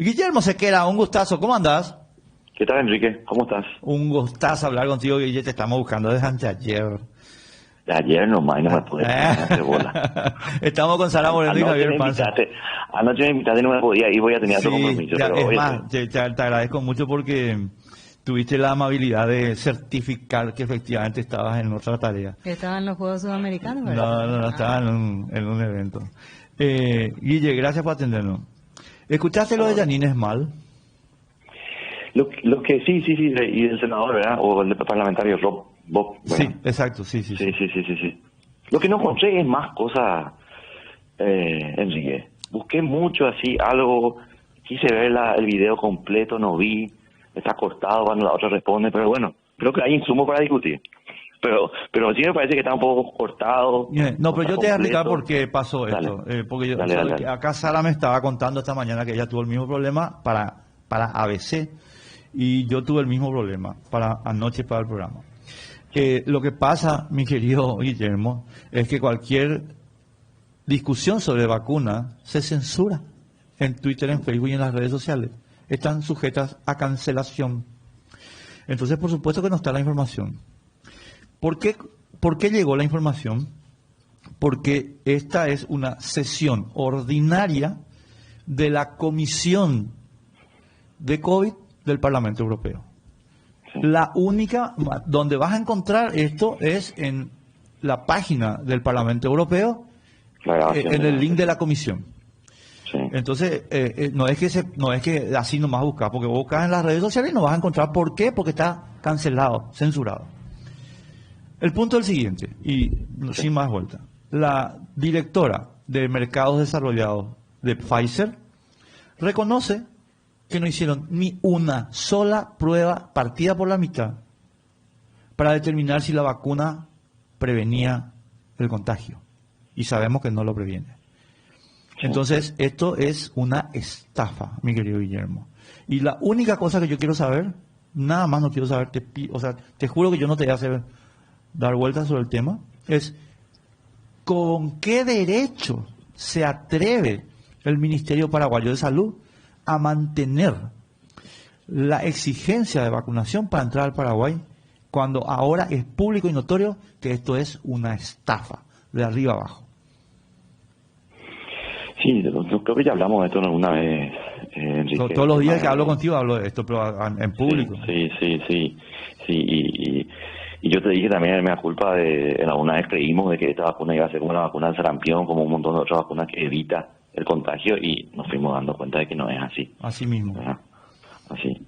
Guillermo Sequera, un gustazo. ¿Cómo andás? ¿Qué tal, Enrique? ¿Cómo estás? Un gustazo hablar contigo, Guille. Te estamos buscando desde anteayer. De ayer nomás, no me pude hacer bola. Estamos con Sara Moreno y Javier Panza. Anoche me invitaste y no me podía ir, voy a tener otro compromiso. Ya, pero es más, te agradezco mucho porque tuviste la amabilidad de certificar que efectivamente estabas en otra tarea. Estaba en los Juegos Sudamericanos, ¿verdad? No, estaba en un evento. Guille, gracias por atendernos. ¿Escuchaste lo de Janine Esmal? Lo que sí, y el senador, ¿verdad? O el parlamentario Bob, ¿verdad? Sí, exacto, sí. Sí. Lo que no encontré es más cosas, Enrique. Busqué mucho así, algo, quise ver el video completo, no vi, está cortado cuando la otra responde, pero bueno, creo que hay insumo para discutir. Pero sí me parece que está un poco cortado. No, pero yo te voy a explicar por qué pasó esto. Porque Dale. Acá Sara me estaba contando esta mañana que ella tuvo el mismo problema para ABC y yo tuve el mismo problema anoche para el programa. Lo que pasa, mi querido Guillermo, es que cualquier discusión sobre vacuna se censura en Twitter, en Facebook y en las redes sociales. Están sujetas a cancelación. Entonces, por supuesto que no está la información. ¿Por qué llegó la información? Porque esta es una sesión ordinaria de la Comisión de COVID del Parlamento Europeo. La única donde vas a encontrar esto es en la página del Parlamento Europeo, en el link de la Comisión. Sí. Entonces, no es que así nomás buscas, porque vos buscas en las redes sociales y no vas a encontrar. ¿Por qué? Porque está cancelado, censurado. El punto es el siguiente, y sin más vuelta. La directora de Mercados Desarrollados de Pfizer reconoce que no hicieron ni una sola prueba partida por la mitad para determinar si la vacuna prevenía el contagio. Y sabemos que no lo previene. Entonces, esto es una estafa, mi querido Guillermo. Y la única cosa que yo quiero saber, nada más no quiero saber, te juro que yo no te voy a hacer dar vueltas sobre el tema, es ¿con qué derecho se atreve el Ministerio Paraguayo de Salud a mantener la exigencia de vacunación para entrar al Paraguay cuando ahora es público y notorio que esto es una estafa de arriba abajo? Sí, yo creo que ya hablamos de esto alguna vez, Enrique. Todos los días que hablo contigo hablo de esto, pero en público. Sí. Y yo te dije también, me da culpa alguna vez creímos de que esta vacuna iba a ser como la vacuna del sarampión, como un montón de otras vacunas que evita el contagio, y nos fuimos dando cuenta de que no es así. Así mismo. ¿Verdad? Así.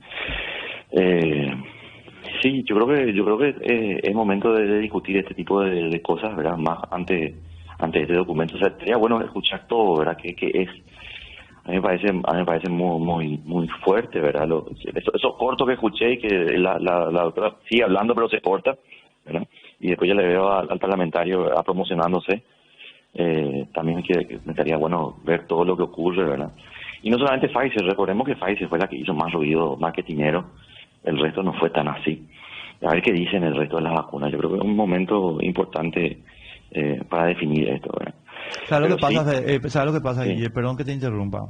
Sí, yo creo que es momento de discutir este tipo de cosas, ¿verdad? Más ante este documento. O sea, sería bueno escuchar todo, ¿verdad? Que es, a mí me parece muy fuerte, ¿verdad? Eso corto que escuché y que la doctora sigue hablando pero se corta, ¿verdad? Y después ya le veo al parlamentario promocionándose. También me estaría bueno ver todo lo que ocurre, ¿verdad? Y no solamente Pfizer, recordemos que Pfizer fue la que hizo más ruido marketinero, el resto no fue tan así. A ver qué dicen el resto de las vacunas. Yo creo que es un momento importante para definir esto, ¿verdad? ¿Sabes lo que pasa, Guille? Perdón que te interrumpa.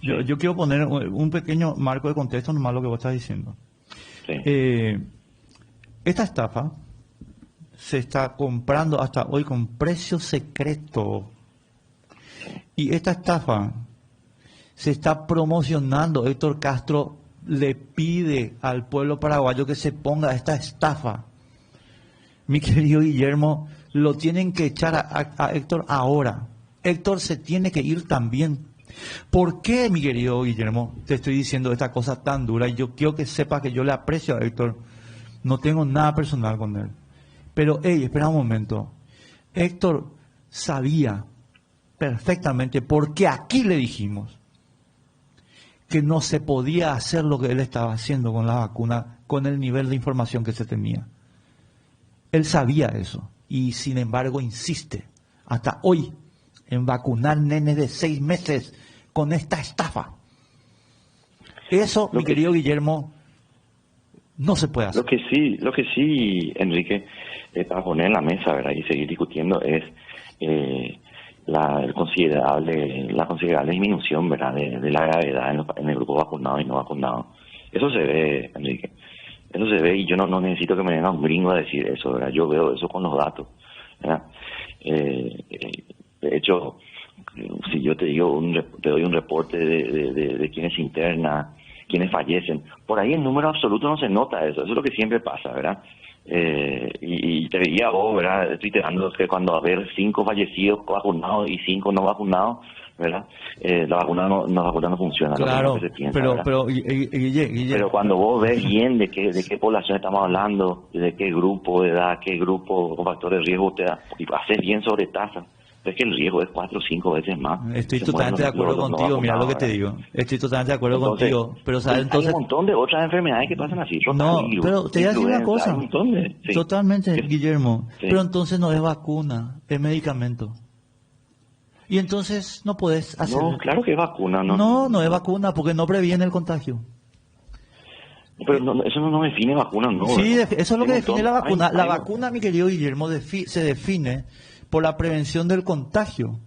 Yo quiero poner un pequeño marco de contexto nomás lo que vos estás diciendo. Sí. Esta estafa se está comprando hasta hoy con precio secreto. Y esta estafa se está promocionando. Héctor Castro le pide al pueblo paraguayo que se ponga a esta estafa. Mi querido Guillermo, lo tienen que echar a Héctor ahora. Héctor se tiene que ir también. ¿Por qué, mi querido Guillermo, te estoy diciendo esta cosa tan dura? Y yo quiero que sepas que yo le aprecio a Héctor. No tengo nada personal con él. Pero, espera un momento. Héctor sabía perfectamente, porque aquí le dijimos que no se podía hacer lo que él estaba haciendo con la vacuna, con el nivel de información que se tenía. Él sabía eso y sin embargo insiste hasta hoy en vacunar nenes de 6 meses con esta estafa. Eso, mi querido Guillermo, no se puede hacer. Lo que sí, Enrique, para poner en la mesa, ¿verdad? Y seguir discutiendo es la considerable disminución, ¿verdad?, de la gravedad en el grupo vacunado y no vacunado. Eso se ve, Enrique. Eso se ve, y yo no necesito que me venga un gringo a decir eso, ¿verdad? Yo veo eso con los datos, ¿verdad? De hecho, si yo te digo te doy un reporte de quienes se internan, quienes fallecen, por ahí en número absoluto no se nota eso es lo que siempre pasa, ¿verdad? Y te diría vos, ¿verdad?, estoy iterando que cuando va a haber 5 fallecidos vacunados y 5 no vacunados, ¿verdad?, la vacuna no funciona. Claro, lo que se piensa, pero Guille. Pero cuando vos ves bien de qué población estamos hablando, de qué grupo de edad, qué grupo con factores de riesgo te da, y haces bien sobre tasa, es que el riesgo es 4 o 5 veces más. Estoy totalmente de acuerdo contigo, mira lo que te digo. Estoy totalmente de acuerdo contigo. Pero ¿sabes? Entonces, hay un montón de otras enfermedades que pasan así. No, pero te voy a decir una cosa. Hay un montón sí. Totalmente, Sí. Guillermo. Sí. Pero entonces no es vacuna, es medicamento. Y entonces no puedes hacer... No, claro que es vacuna, ¿no? No es vacuna porque no previene el contagio. Pero eso no define vacuna, ¿no? Sí, ¿verdad? eso es lo que define la vacuna. La Hay- vacuna, mi querido Guillermo, se define por la prevención del contagio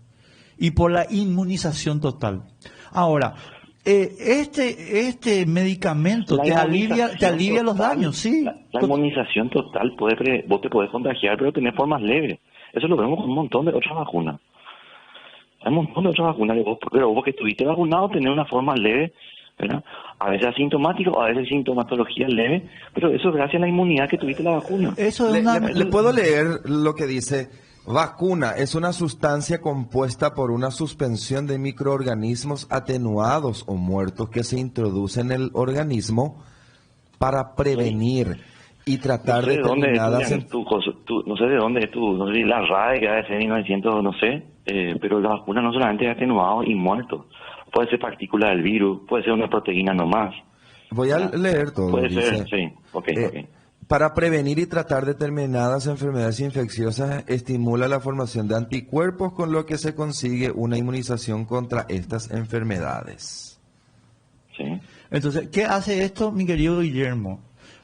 y por la inmunización total. Ahora, este medicamento La te alivia inmunización los total, daños, sí. La inmunización total, vos te podés contagiar, pero tenés formas leves. Eso lo vemos con un montón de otras vacunas. Hay un montón de otras vacunas, pero vos que estuviste vacunado tenés una forma leve, ¿verdad? A veces asintomático, a veces sintomatología leve, pero eso es gracias a la inmunidad que tuviste la vacuna. Eso es Le puedo leer lo que dice. Vacuna es una sustancia compuesta por una suspensión de microorganismos atenuados o muertos que se introduce en el organismo para prevenir y tratar No sé de dónde determinadas... estudian no sé de dónde es no sé si la RAE que debe ser 1900, no sé, pero la vacuna no solamente es atenuado y muerto, puede ser partícula del virus, puede ser una proteína nomás. Voy a leer todo. Puede dice. ser, sí, ok. Para prevenir y tratar determinadas enfermedades infecciosas, estimula la formación de anticuerpos, con lo que se consigue una inmunización contra estas enfermedades. Sí. Entonces, ¿qué hace esto, mi querido Guillermo?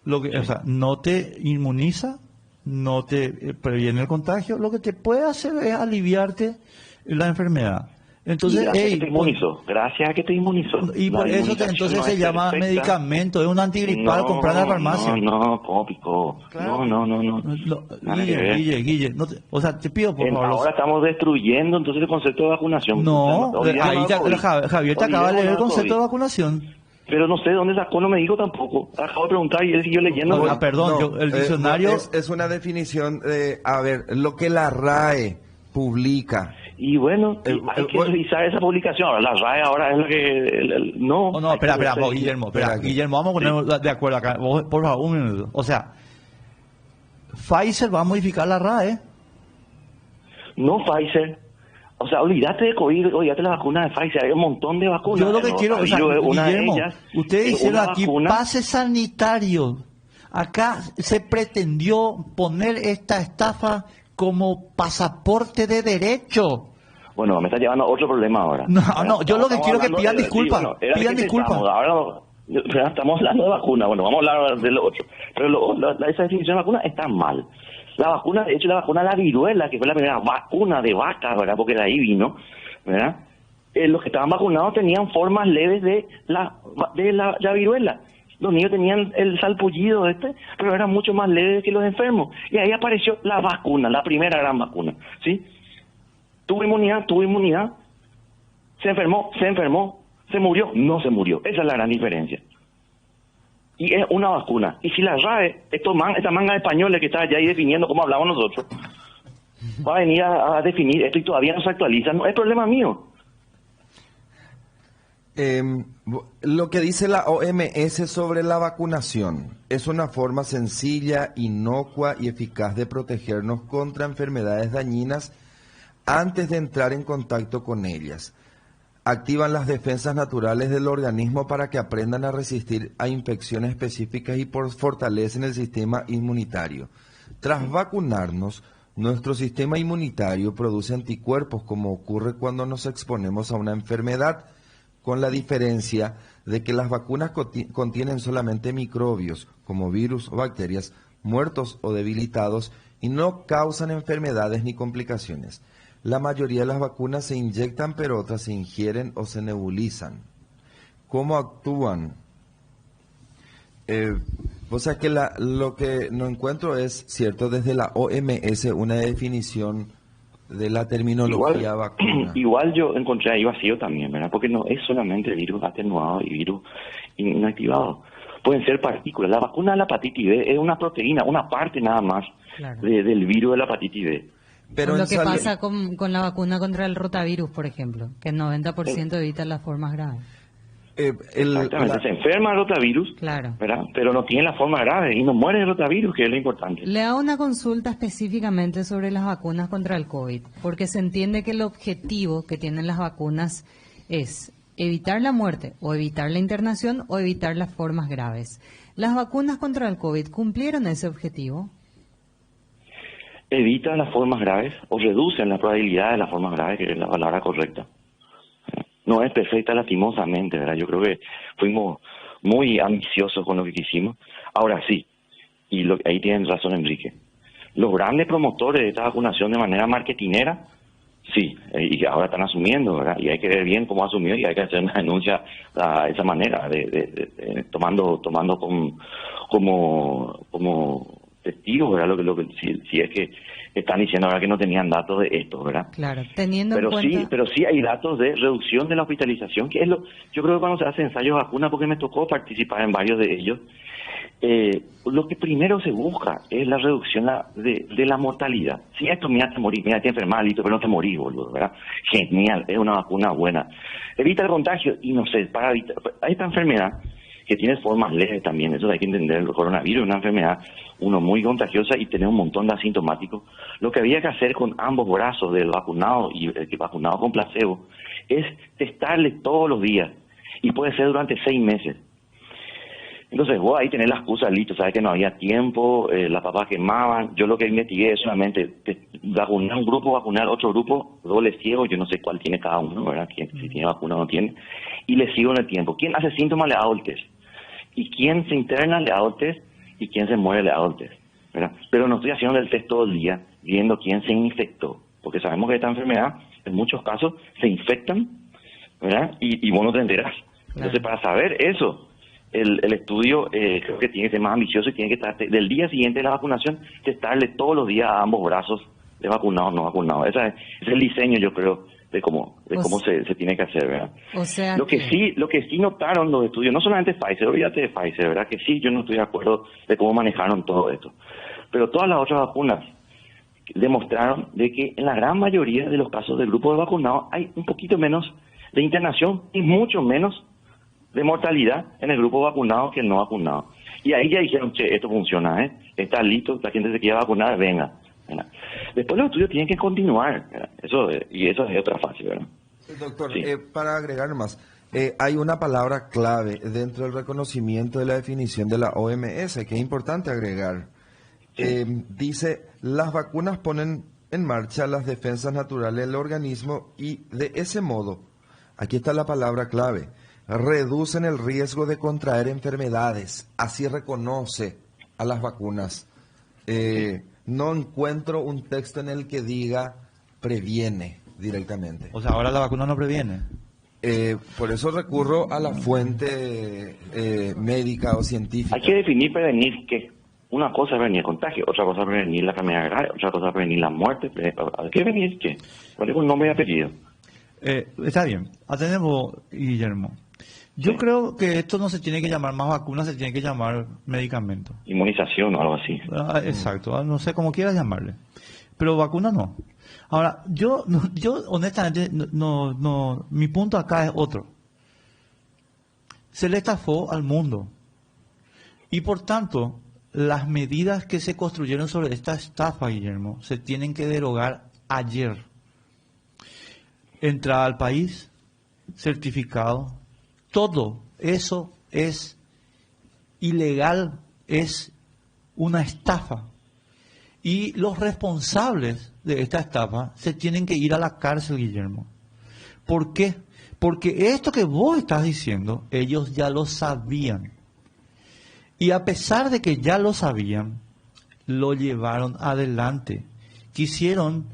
O sea, no te inmuniza, no te previene el contagio, lo que te puede hacer es aliviarte la enfermedad. Entonces, gracias a que te inmunizó. Y por eso entonces se llama medicamento, es un antigripal, comprar en la farmacia. No, ¿cómo picó? Claro. No. Guille, o sea, te pido por favor. Ahora estamos destruyendo entonces el concepto de vacunación. No, Javier te acaba de leer el concepto de vacunación. Pero no sé dónde sacó, no me dijo tampoco. Acabo de preguntar y él siguió leyendo. El diccionario... Es una definición de, lo que la RAE publica. Y bueno, hay que revisar esa publicación. Ahora, la RAE ahora es la que... No, espera, Guillermo, vamos a ponernos de acuerdo acá. Vos, por favor, un minuto. O sea, Pfizer va a modificar la RAE. No Pfizer. O sea, olvídate de COVID, olvídate de la vacuna de Pfizer, hay un montón de vacunas. Yo lo que quiero, Guillermo, ustedes hicieron aquí vacuna. pase sanitario. Acá se pretendió poner esta estafa como pasaporte de derecho. Bueno, me está llevando a otro problema ahora. No, yo lo que quiero es que pidan disculpas. Pidan disculpas. Ahora estamos hablando de vacuna, bueno, vamos a hablar de lo otro. Pero esa definición de vacuna está mal. La vacuna, de hecho, la vacuna de la viruela, que fue la primera vacuna de vaca, ¿verdad? Porque de ahí vino, ¿verdad? Los que estaban vacunados tenían formas leves de la viruela. Los niños tenían el salpullido pero eran mucho más leves que los enfermos. Y ahí apareció la vacuna, la primera gran vacuna, ¿sí? Tuvo inmunidad, se enfermó, se murió, no se murió. Esa es la gran diferencia. Y es una vacuna. Y si la RAE, esta manga de españoles que está allá ahí definiendo cómo hablamos nosotros, va a venir a definir esto y todavía no se actualiza, no es problema mío. Lo que dice la OMS sobre la vacunación es una forma sencilla, inocua y eficaz de protegernos contra enfermedades dañinas antes de entrar en contacto con ellas. Activan las defensas naturales del organismo para que aprendan a resistir a infecciones específicas y fortalecen el sistema inmunitario. Tras vacunarnos, nuestro sistema inmunitario produce anticuerpos, como ocurre cuando nos exponemos a una enfermedad, con la diferencia de que las vacunas contienen solamente microbios, como virus o bacterias, muertos o debilitados, y no causan enfermedades ni complicaciones. La mayoría de las vacunas se inyectan, pero otras se ingieren o se nebulizan. ¿Cómo actúan? O sea que lo que no encuentro es, cierto, desde la OMS una definición de la terminología vacuna. Igual yo encontré ahí vacío también, ¿verdad? Porque no es solamente virus atenuado y virus inactivado. Pueden ser partículas. La vacuna de la hepatitis B es una proteína, una parte nada más del virus de la hepatitis B. Pero lo que pasa con la vacuna contra el rotavirus, por ejemplo, que el 90% evita las formas graves. Exactamente, se enferma el rotavirus, ¿verdad? Pero no tiene la forma grave y no muere el rotavirus, que es lo importante. Le hago una consulta específicamente sobre las vacunas contra el COVID, porque se entiende que el objetivo que tienen las vacunas es evitar la muerte, o evitar la internación, o evitar las formas graves. ¿Las vacunas contra el COVID cumplieron ese objetivo? Evitan las formas graves o reducen la probabilidad de las formas graves, que es la palabra correcta. No es perfecta lastimosamente, ¿verdad? Yo creo que fuimos muy ambiciosos con lo que quisimos. Ahora sí, y ahí tienen razón Enrique, los grandes promotores de esta vacunación de manera marketinera, sí, y que ahora están asumiendo, ¿verdad? Y hay que ver bien cómo asumió y hay que hacer una denuncia de esa manera, tomando como testigos, ¿verdad? Si es que están diciendo ahora que no tenían datos de esto, ¿verdad? Claro, teniendo en cuenta... Pero sí hay datos de reducción de la hospitalización, que es yo creo que cuando se hace ensayos de vacuna, porque me tocó participar en varios de ellos, lo que primero se busca es la reducción de la mortalidad. Si esto, mira, te morís, mira, te enfermas, listo, pero no te morís, boludo, ¿verdad? Genial, es una vacuna buena. Evita el contagio y no sé, para evitar esta enfermedad, que tiene formas leves también, eso hay que entender. El coronavirus es una enfermedad, muy contagiosa y tiene un montón de asintomáticos. Lo que había que hacer con ambos brazos del vacunado y el que vacunado con placebo es testarle todos los días, y puede ser durante 6 meses. Entonces vos ahí tenés la excusa, listo, sabes que no había tiempo, las papas quemaban. Yo lo que investigué es solamente vacunar un grupo, vacunar otro grupo, doble ciego, yo no sé cuál tiene cada uno, ¿verdad? Si tiene vacuna o no tiene, y le sigo en el tiempo. ¿Quién hace síntomas? Le hago el test. Y quien se interna le hago el test, y quien se muere le hago el test, ¿verdad? Pero no estoy haciendo el test todo el día viendo quién se infectó, porque sabemos que esta enfermedad en muchos casos se infectan, ¿verdad? Y vos no te enterás. Entonces, para saber eso, el estudio creo que tiene que ser más ambicioso y tiene que estar del día siguiente de la vacunación, testarle todos los días a ambos brazos de vacunado o no vacunado. Ese es el diseño, yo creo, de cómo se tiene que hacer, ¿verdad? O sea lo que sí notaron los estudios, no solamente Pfizer, olvídate de Pfizer, ¿verdad? Que sí, yo no estoy de acuerdo de cómo manejaron todo esto, pero todas las otras vacunas demostraron de que en la gran mayoría de los casos del grupo de vacunados hay un poquito menos de internación y mucho menos de mortalidad en el grupo vacunado que el no vacunado. Y ahí ya dijeron, che, esto funciona, está listo, la gente se quiere vacunar, venga. ¿Verdad? Después los estudios tienen que continuar, ¿verdad? Eso es otra fase, ¿verdad? Doctor, sí. Para agregar más, hay una palabra clave dentro del reconocimiento de la definición de la OMS que es importante agregar. Dice, las vacunas ponen en marcha las defensas naturales del organismo y de ese modo, aquí está la palabra clave, reducen el riesgo de contraer enfermedades. Así reconoce a las vacunas. No encuentro un texto en el que diga previene directamente. O sea, ahora la vacuna no previene. Por eso recurro a la fuente médica o científica. Hay que definir prevenir qué. Una cosa es prevenir el contagio, otra cosa es prevenir la enfermedad grave, otra cosa es prevenir la muerte. ¿Hay que prevenir qué? ¿Cuál es un nombre y apellido? Está bien. Atendemos, Guillermo. Yo creo que esto no se tiene que llamar más vacuna, se tiene que llamar medicamento. Inmunización o algo así. Exacto, no sé cómo quieras llamarle. Pero vacuna no. Ahora, yo honestamente, mi punto acá es otro. Se le estafó al mundo. Y por tanto, las medidas que se construyeron sobre esta estafa, Guillermo, se tienen que derogar ayer. Entrada al país, certificado, todo eso es ilegal, es una estafa. Y los responsables de esta estafa se tienen que ir a la cárcel, Guillermo. ¿Por qué? Porque esto que vos estás diciendo, ellos ya lo sabían. Y a pesar de que ya lo sabían, lo llevaron adelante. Quisieron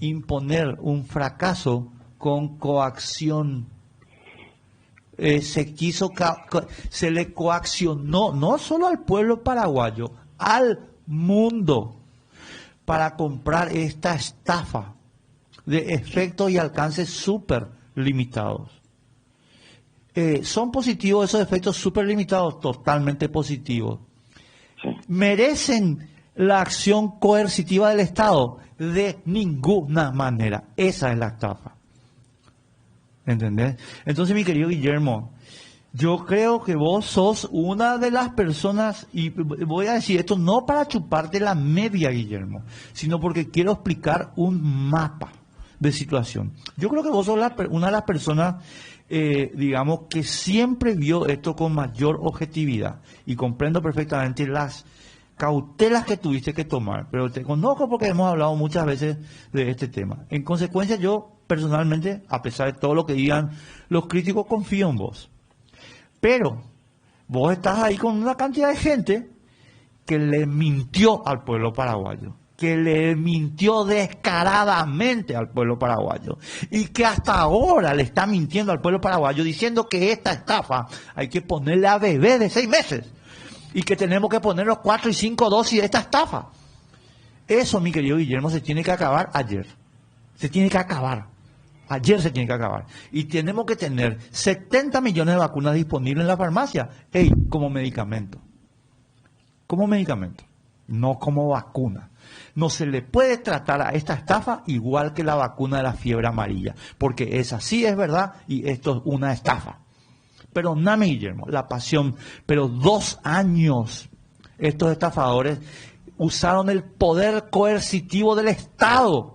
imponer un fracaso con coacción. Se le coaccionó no solo al pueblo paraguayo, al mundo, para comprar esta estafa de efectos y alcances súper limitados. ¿Son positivos esos efectos súper limitados? Totalmente positivos. Sí. ¿Merecen la acción coercitiva del Estado? De ninguna manera. Esa es la estafa. ¿Entendés? Entonces, mi querido Guillermo, yo creo que vos sos una de las personas, y voy a decir esto no para chuparte la media, Guillermo, sino porque quiero explicar un mapa de situación. Yo creo que vos sos una de las personas, digamos, que siempre vio esto con mayor objetividad, y comprendo perfectamente las cautelas que tuviste que tomar, pero te conozco porque hemos hablado muchas veces de este tema. En consecuencia, yo personalmente, a pesar de todo lo que digan los críticos, confío en vos. Pero vos estás ahí con una cantidad de gente que le mintió al pueblo paraguayo, que le mintió descaradamente al pueblo paraguayo, y que hasta ahora le está mintiendo al pueblo paraguayo diciendo que esta estafa hay que ponerle a bebé de 6 meses y que tenemos que poner los 4 y 5 dosis de esta estafa. Eso, mi querido Guillermo, se tiene que acabar ayer. Se tiene que acabar. Ayer se tiene que acabar. Y tenemos que tener 70 millones de vacunas disponibles en la farmacia. Como medicamento. Como medicamento. No como vacuna. No se le puede tratar a esta estafa igual que la vacuna de la fiebre amarilla. Porque esa sí es verdad y esto es una estafa. Pero nada, Guillermo, la pasión. Pero 2 años estos estafadores usaron el poder coercitivo del Estado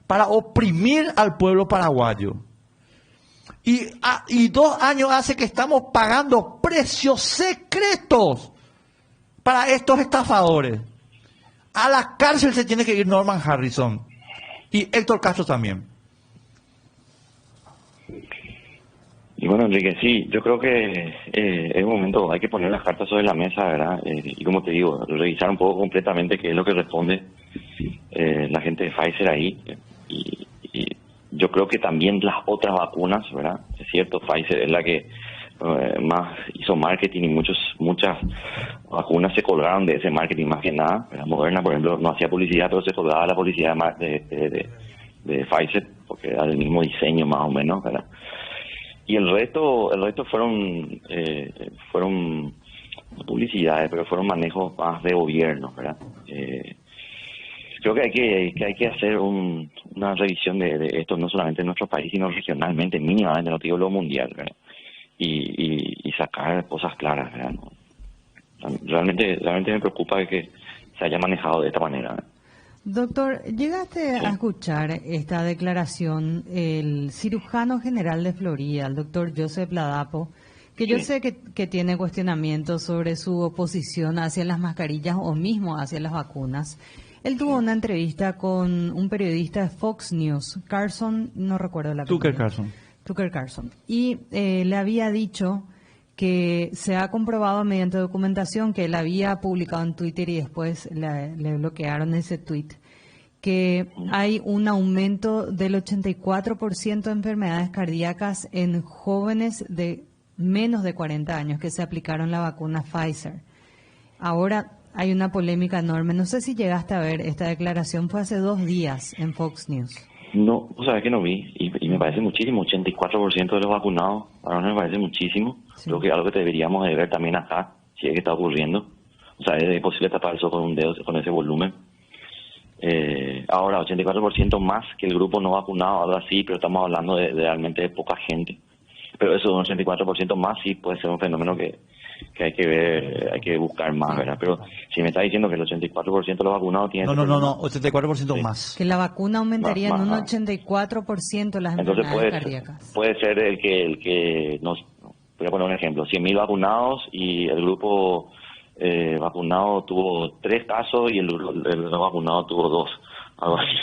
para oprimir al pueblo paraguayo. Y 2 años hace que estamos pagando precios secretos para estos estafadores. A la cárcel se tiene que ir Norman Harrison y Héctor Castro también. Y bueno, Enrique, sí, yo creo que es un momento, hay que poner las cartas sobre la mesa, ¿verdad? Y como te digo, revisar un poco completamente qué es lo que responde la gente de Pfizer ahí. Y yo creo que también las otras vacunas, ¿verdad? Es cierto, Pfizer es la que más hizo marketing y muchas vacunas se colgaron de ese marketing más que nada. Moderna, por ejemplo, no hacía publicidad, pero se colgaba la publicidad de Pfizer, porque era el mismo diseño más o menos, ¿verdad? Y el resto fueron publicidades, pero fueron manejos más de gobierno, ¿verdad? Creo que hay que hacer una revisión de esto, no solamente en nuestro país, sino regionalmente, mínimamente, no te digo lo mundial, ¿verdad? Y sacar cosas claras, ¿verdad? Realmente me preocupa que se haya manejado de esta manera, ¿verdad? Doctor, ¿llegaste a escuchar esta declaración el cirujano general de Florida, el doctor Joseph Ladapo, que yo sé que tiene cuestionamientos sobre su oposición hacia las mascarillas o mismo hacia las vacunas? Él tuvo una entrevista con un periodista de Fox News, Carson, no recuerdo la Tucker apellido. Carlson. Tucker Carlson. Y le había dicho que se ha comprobado mediante documentación que él había publicado en Twitter y después le bloquearon ese tweet, que hay un aumento del 84% de enfermedades cardíacas en jóvenes de menos de 40 años que se aplicaron la vacuna Pfizer. Ahora hay una polémica enorme. No sé si llegaste a ver esta declaración, fue hace 2 días en Fox News. No, o sea, que no vi, y me parece muchísimo, 84% de los vacunados, ahora me parece muchísimo. Sí. Creo que es algo que deberíamos de ver también acá, si es que está ocurriendo. O sea, es posible tapar eso con un dedo, con ese volumen. Ahora, 84% más que el grupo no vacunado, algo así, pero estamos hablando de realmente de poca gente. Pero eso, un 84% más, sí puede ser un fenómeno que hay que ver, hay que buscar más, ¿verdad? Pero si me está diciendo que el 84% de los vacunados tienen... No, 84% sí. Más. Que la vacuna aumentaría en un 84% las enfermedades cardíacas. Puede ser el que nos... Voy a poner un ejemplo, 100.000 vacunados y el grupo vacunado tuvo 3 casos y el no vacunado tuvo 2, algo así,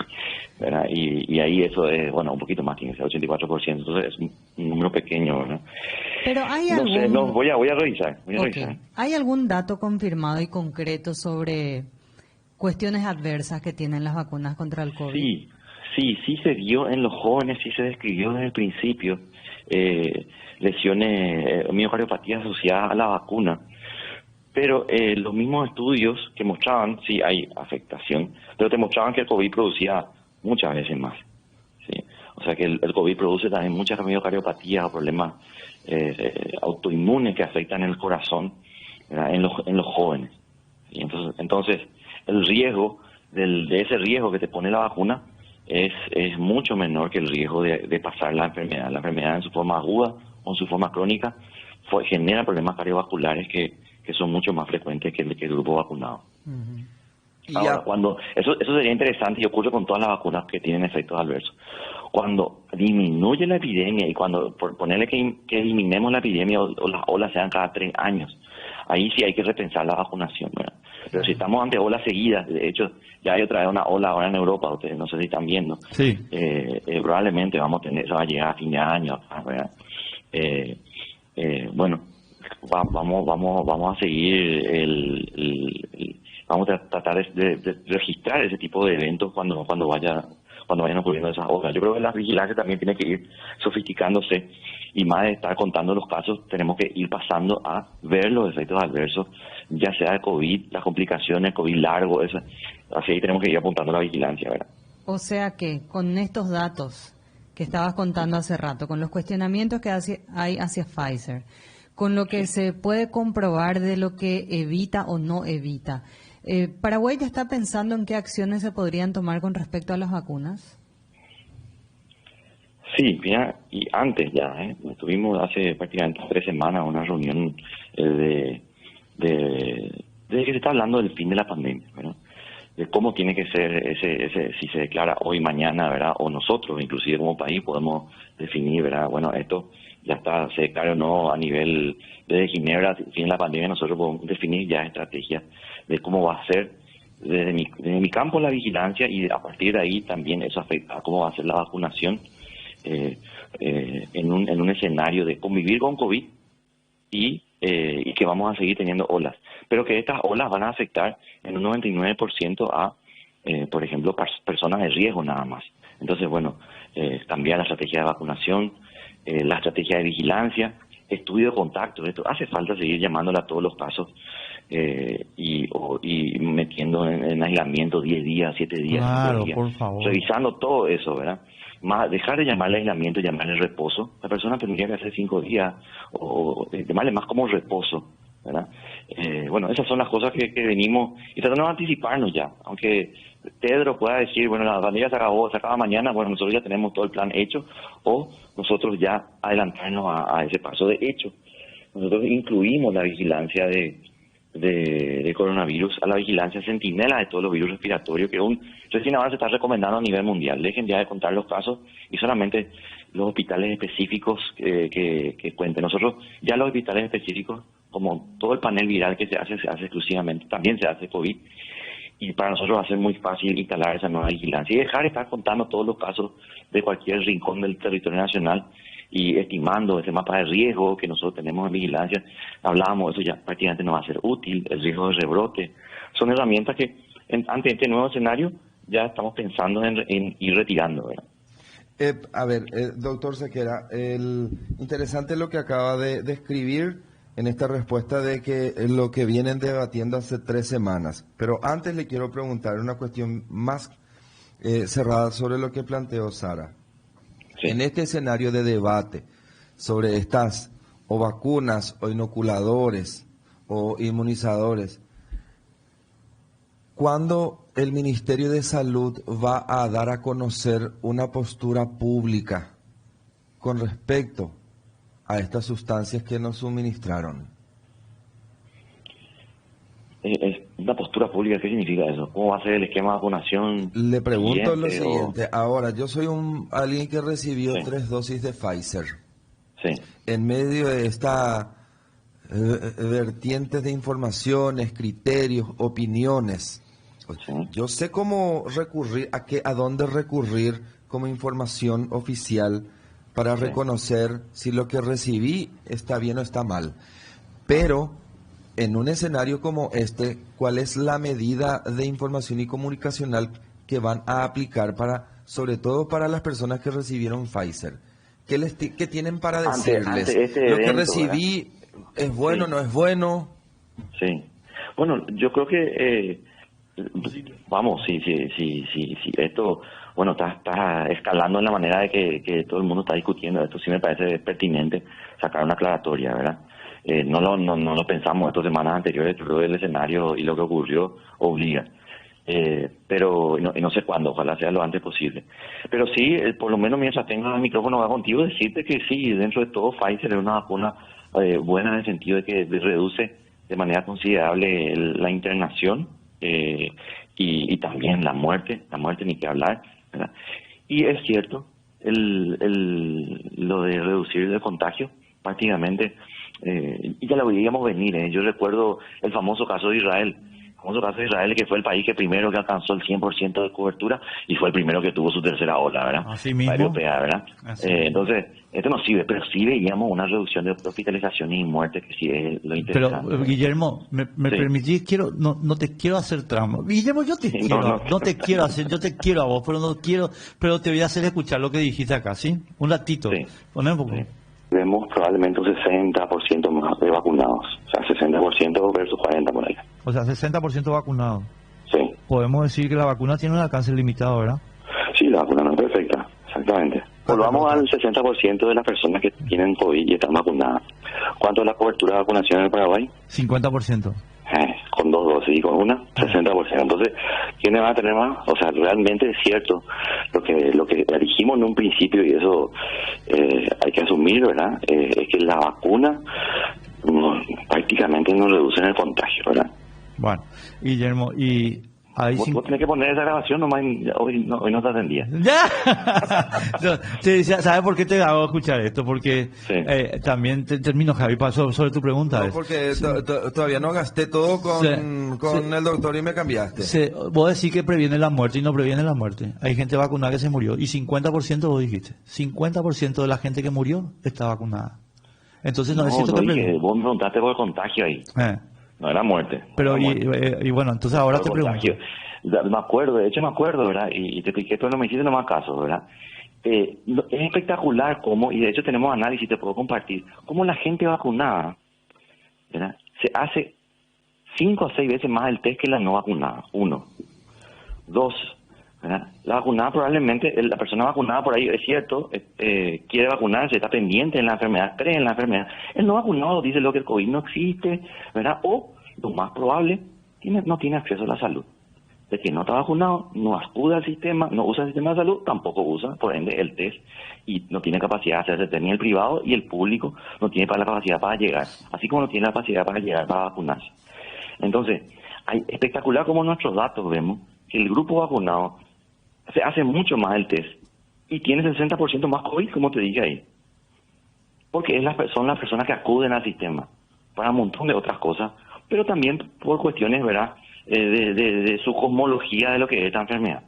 ¿verdad? Y ahí eso es, bueno, un poquito más, tiene que ser 84%, entonces es un número pequeño, ¿verdad? Pero hay no sé, voy a revisar. ¿Hay algún dato confirmado y concreto sobre cuestiones adversas que tienen las vacunas contra el COVID? Sí, sí se vio en los jóvenes, sí se describió desde el principio lesiones, miocardiopatía asociadas a la vacuna. Pero los mismos estudios que mostraban, sí hay afectación, pero te mostraban que el COVID producía muchas veces más. ¿Sí? O sea que el COVID produce también muchas miocardiopatías o problemas autoinmunes que afectan el corazón, ¿verdad? En los jóvenes. ¿Sí? Entonces el riesgo de ese riesgo que te pone la vacuna es mucho menor que el riesgo de pasar la enfermedad. La enfermedad en su forma aguda o en su forma crónica genera problemas cardiovasculares que son mucho más frecuentes que el grupo vacunado. Ahora, cuando eso sería interesante y ocurre con todas las vacunas que tienen efectos adversos. Cuando disminuye la epidemia y cuando ponerle que eliminemos la epidemia o las olas sean cada 3 años, ahí sí hay que repensar la vacunación, ¿verdad? Pero si estamos ante olas seguidas, de hecho ya hay otra vez una ola ahora en Europa, ustedes no sé si están viendo, Sí. Probablemente vamos a tener, eso va a llegar a fin de año, ¿verdad? Bueno, vamos a seguir vamos a tratar de registrar ese tipo de eventos cuando vayan ocurriendo esas olas. Yo creo que la vigilancia también tiene que ir sofisticándose y más de estar contando los casos, tenemos que ir pasando a ver los efectos adversos, ya sea de COVID, las complicaciones, COVID largo, eso. Así ahí tenemos que ir apuntando la vigilancia, ¿verdad? O sea que con estos datos que estabas contando hace rato, con los cuestionamientos que hay hacia Pfizer, con lo que se puede comprobar de lo que evita o no evita, ¿Paraguay ya está pensando en qué acciones se podrían tomar con respecto a las vacunas? Sí, mira, y antes ya, tuvimos hace prácticamente 3 semanas una reunión desde que se está hablando del fin de la pandemia, ¿verdad? De cómo tiene que ser si se declara hoy, mañana, ¿verdad? O nosotros, inclusive como país, podemos definir, ¿verdad? Bueno, esto ya está, se declara o no a nivel de Ginebra, fin de la pandemia, nosotros podemos definir ya estrategias de cómo va a ser desde mi campo la vigilancia y a partir de ahí también eso afecta a cómo va a ser la vacunación en un escenario de convivir con COVID y que vamos a seguir teniendo olas, pero que estas olas van a afectar en un 99% a, por ejemplo, personas de riesgo nada más. Entonces, bueno, cambiar la estrategia de vacunación, la estrategia de vigilancia, estudio de contacto, esto hace falta seguir llamándola a todos los casos y metiendo en aislamiento 10 días, 7 días, Claro, 5 días, por favor. revisando todo eso, ¿verdad? Más dejar de llamarle aislamiento, llamarle reposo. La persona tendría que hacer 5 días o llamarle más como reposo, ¿verdad? Bueno, esas son las cosas que venimos y tratando de anticiparnos ya, aunque Pedro pueda decir, bueno, la pandemia se acaba mañana, bueno, nosotros ya tenemos todo el plan hecho, o nosotros ya adelantarnos a ese paso. De hecho, nosotros incluimos la vigilancia de coronavirus a la vigilancia centinela de todos los virus respiratorios, que recién ahora se está recomendando a nivel mundial. Dejen ya de contar los casos y solamente los hospitales específicos que cuenten. Nosotros ya los hospitales específicos, como todo el panel viral que se hace exclusivamente, también se hace COVID, y para nosotros va a ser muy fácil instalar esa nueva vigilancia y dejar de estar contando todos los casos de cualquier rincón del territorio nacional y estimando ese mapa de riesgo que nosotros tenemos en vigilancia. Hablábamos, eso ya prácticamente no va a ser útil, el riesgo de rebrote. Son herramientas que ante este nuevo escenario ya estamos pensando en ir retirando, ¿verdad? A ver, doctor Sequera, interesante lo que acaba de describir en esta respuesta de que lo que vienen debatiendo hace 3 semanas. Pero antes le quiero preguntar una cuestión más cerrada sobre lo que planteó Sara. Sí. En este escenario de debate sobre estas o vacunas o inoculadores o inmunizadores, ¿cuándo el Ministerio de Salud va a dar a conocer una postura pública con respecto a estas sustancias que nos suministraron? Es una postura pública, ¿qué significa eso? ¿Cómo va a ser el esquema de vacunación? Le pregunto lo siguiente, siguiente. Ahora, yo soy alguien que recibió Sí. 3 dosis de Pfizer. Sí, En medio de esta vertientes de informaciones, criterios, opiniones, sí. yo sé cómo recurrir, a dónde recurrir como información oficial para Sí. reconocer si lo que recibí está bien o está mal. Pero en un escenario como este, ¿cuál es la medida de información y comunicacional que van a aplicar para sobre todo para las personas que recibieron Pfizer? ¿Qué tienen para Ante decirles? este Lo que evento, recibí, ¿es bueno, Sí. no es bueno? Sí. Bueno, yo creo que vamos, si esto, bueno, está escalando en la manera de que todo el mundo está discutiendo. Esto sí me parece pertinente sacar una aclaratoria, ¿verdad? No lo pensamos estas semanas anteriores, pero el escenario y lo que ocurrió obliga. Pero no sé cuándo, ojalá sea lo antes posible. Pero sí, por lo menos mientras tenga el micrófono va contigo, decirte que sí, dentro de todo Pfizer es una vacuna buena en el sentido de que reduce de manera considerable la internación y también la muerte ni que hablar, ¿verdad? Y es cierto, lo de reducir el contagio, prácticamente, ya lo veíamos venir, Yo recuerdo el famoso caso de Israel, que fue el país que primero que alcanzó el 100% de cobertura y fue el primero que tuvo su tercera ola, ¿verdad? Así La mismo. europea, ¿verdad? Así mismo. Entonces, esto no sirve, pero sí veíamos una reducción de hospitalizaciones y muertes, que sí es lo Pero, interesante. Guillermo, me Sí. permitís, no te quiero hacer tramo. Guillermo, yo te Sí, quiero, no. no te quiero hacer, yo te quiero a vos, pero te voy a hacer escuchar lo que dijiste acá, ¿sí? Un ratito. Sí. Poné un poco. Sí. Vemos probablemente un 60% más de vacunados, o sea, 60% versus 40% por ahí. O sea, 60% vacunados. Sí, Podemos decir que la vacuna tiene un alcance limitado, ¿verdad? sí, la vacuna no es perfecta, exactamente. Volvamos al 60% de las personas que tienen COVID y están vacunadas. ¿Cuánto es la cobertura de vacunación en el Paraguay? 50%. Con 2 dosis y con una, 60%. Entonces, ¿quiénes van a tener más? O sea, realmente es cierto lo que dijimos en un principio, y eso hay que asumir, ¿verdad? Es que la vacuna prácticamente no reduce el contagio, ¿verdad? Bueno, Guillermo, y ahí Vos tenés que poner esa grabación nomás, hoy no te atendía. ¡Ya! No, te decía, ¿sabes por qué te hago escuchar esto? Porque Sí. también termino, Javi, pasó sobre tu pregunta. No, porque todavía no gasté todo con el doctor y me cambiaste. Vos decís que previene la muerte y no previene la muerte. Hay gente vacunada que se murió y 50% vos dijiste. 50% de la gente que murió está vacunada. Entonces no es cierto que previene. Vos me preguntaste por el contagio ahí. No era muerte. Pero era muerte. y bueno, entonces ahora te Por pregunto. contagio. Me acuerdo, ¿verdad? Y te expliqué, pero no me hiciste nomás caso, ¿verdad? Es espectacular cómo, y de hecho tenemos análisis, te puedo compartir, cómo la gente vacunada, ¿verdad? Se hace 5 o 6 veces más el test que la no vacunada. 1. 2, ¿verdad? La vacunada probablemente, la persona vacunada por ahí, es cierto, quiere vacunarse, está pendiente de la enfermedad, cree en la enfermedad. El no vacunado dice lo que el COVID no existe, ¿verdad? O, lo más probable, no tiene acceso a la salud. De que no está vacunado, no acude al sistema, no usa el sistema de salud, tampoco usa, por ende, el test, y no tiene capacidad de hacerse ni el privado, y el público no tiene la capacidad para llegar, así como no tiene la capacidad para llegar para vacunarse. Entonces, espectacular como nuestros datos vemos que el grupo vacunado se hace mucho más el test y tiene 60% más COVID, como te dije ahí. Porque son las personas que acuden al sistema para un montón de otras cosas, pero también por cuestiones, ¿verdad?, de su cosmología de lo que es esta enfermedad.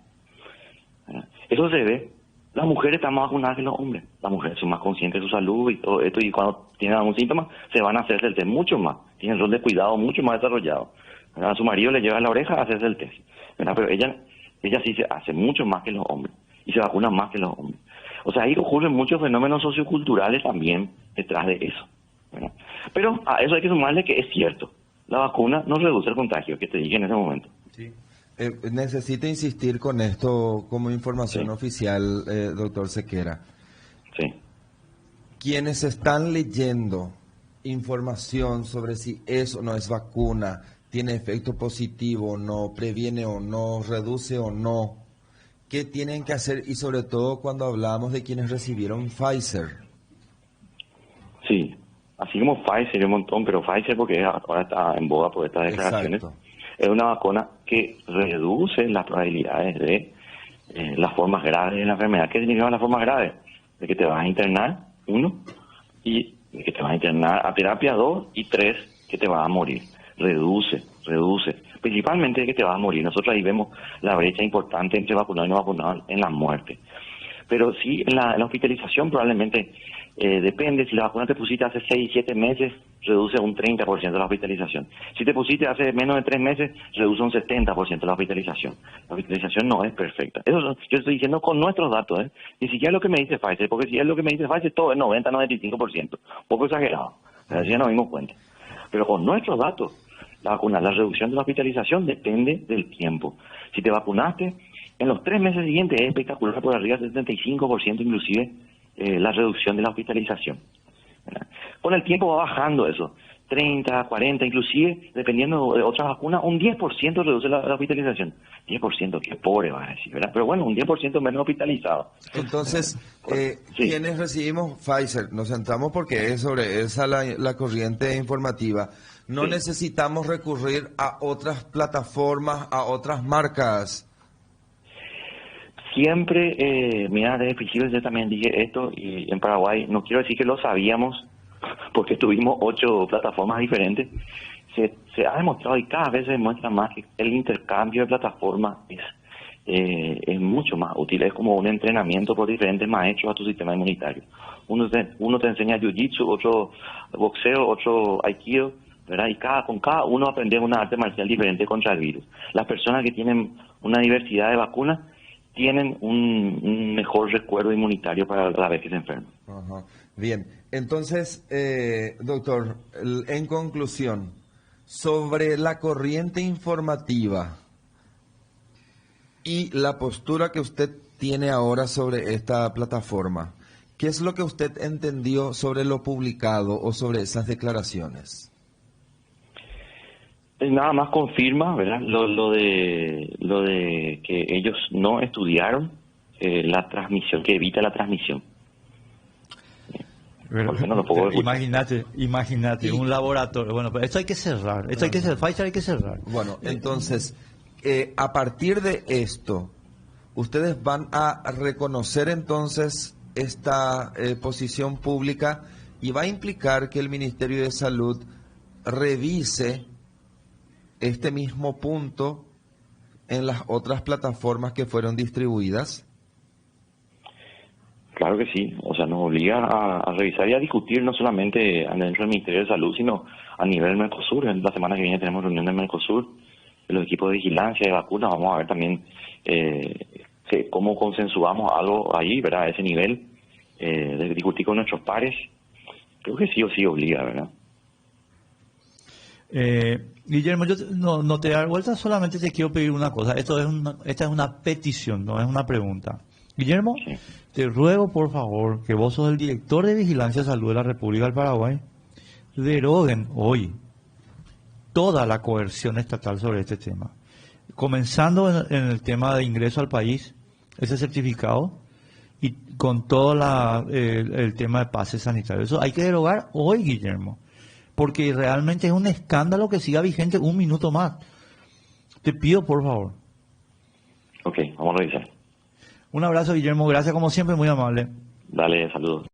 Eso se ve. Las mujeres están más vacunadas que los hombres. Las mujeres son más conscientes de su salud y todo esto, y cuando tienen algún síntoma se van a hacerse el test mucho más. Tienen el rol de cuidado mucho más desarrollado. A su marido le lleva a la oreja a hacerse el test, ¿verdad? Pero ella sí se hace mucho más que los hombres y se vacuna más que los hombres. O sea, ahí ocurren muchos fenómenos socioculturales también detrás de eso, ¿verdad? Pero a eso hay que sumarle que es cierto, la vacuna no reduce el contagio, que te dije en ese momento. Sí. Necesito insistir con esto como información oficial, doctor Sequera. Sí. Quienes están leyendo información sobre si es o no es vacuna, tiene efecto positivo o no, previene o no, reduce o no, ¿qué tienen que hacer? Y sobre todo cuando hablamos de quienes recibieron Pfizer. Sí, así como Pfizer hay un montón, pero Pfizer porque ahora está en boga por estas declaraciones. Exacto. Es una vacuna que reduce las probabilidades de las formas graves de la enfermedad. ¿Qué significan las formas graves? De que te vas a internar, 1, y de que te vas a internar a terapia, 2, y 3, que te vas a morir. Reduce. Principalmente de que te vas a morir. Nosotros ahí vemos la brecha importante entre vacunado y no vacunado en la muerte. Pero sí, en la hospitalización probablemente Depende, si la vacuna te pusiste hace 6, 7 meses, reduce un 30% la hospitalización. Si te pusiste hace menos de 3 meses, reduce un 70% la hospitalización. La hospitalización no es perfecta. Yo estoy diciendo con nuestros datos, ni siquiera lo que me dice Pfizer, porque si es lo que me dice Pfizer, todo es 90-95%, poco exagerado, así ya nos dimos cuenta. Pero con nuestros datos, la vacuna, la reducción de la hospitalización depende del tiempo. Si te vacunaste, en los 3 meses siguientes es espectacular, por arriba del 75% inclusive, la reducción de la hospitalización, ¿verdad? Con el tiempo va bajando eso, 30, 40, inclusive, dependiendo de otras vacunas, un 10% reduce la hospitalización. 10%, qué pobre va a decir, ¿verdad? Pero bueno, un 10% menos hospitalizado. Entonces, Sí. quienes recibimos Pfizer, nos centramos porque es sobre esa la corriente informativa. No Sí. necesitamos recurrir a otras plataformas, a otras marcas. Siempre, mira, desde principios yo también dije esto, y en Paraguay, no quiero decir que lo sabíamos, porque tuvimos 8 plataformas diferentes, se ha demostrado y cada vez se demuestra más que el intercambio de plataformas es mucho más útil, es como un entrenamiento por diferentes maestros a tu sistema inmunitario. Uno te enseña jiu-jitsu, otro boxeo, otro aikido, ¿verdad? Y con cada uno aprendes una arte marcial diferente contra el virus. Las personas que tienen una diversidad de vacunas tienen un mejor recuerdo inmunitario para la vez que se enferman. Ajá. Bien, entonces, doctor, en conclusión, sobre la corriente informativa y la postura que usted tiene ahora sobre esta plataforma, ¿qué es lo que usted entendió sobre lo publicado o sobre esas declaraciones? Nada más confirma, ¿verdad? Lo de que ellos no estudiaron la transmisión, que evita la transmisión. Porque no lo puedo escuchar. Imagínate, un laboratorio. Bueno, pero esto hay que cerrar. Pfizer hay que cerrar. Bueno, entonces, a partir de esto, ustedes van a reconocer entonces esta posición pública y va a implicar que el Ministerio de Salud revise este mismo punto en las otras plataformas que fueron distribuidas. Claro que sí, o sea, nos obliga a revisar y a discutir no solamente dentro del Ministerio de Salud, sino a nivel Mercosur. La semana que viene tenemos reunión de Mercosur, de los equipos de vigilancia de vacunas. Vamos a ver también cómo consensuamos algo ahí, ¿verdad? A ese nivel, de discutir con nuestros pares. Creo que sí o sí obliga, ¿verdad? Guillermo, yo no te dar vuelta, solamente te quiero pedir una cosa. Esta es una petición, no es una pregunta. Guillermo, Sí. te ruego por favor que vos sos el director de Vigilancia de Salud de la República del Paraguay, deroguen hoy toda la coerción estatal sobre este tema. Comenzando en el tema de ingreso al país, ese certificado, y con todo el tema de pase sanitario. Eso hay que derogar hoy, Guillermo, porque realmente es un escándalo que siga vigente un minuto más. Te pido, por favor. Ok, vamos a revisar. Un abrazo, Guillermo. Gracias, como siempre, muy amable. Dale, saludos.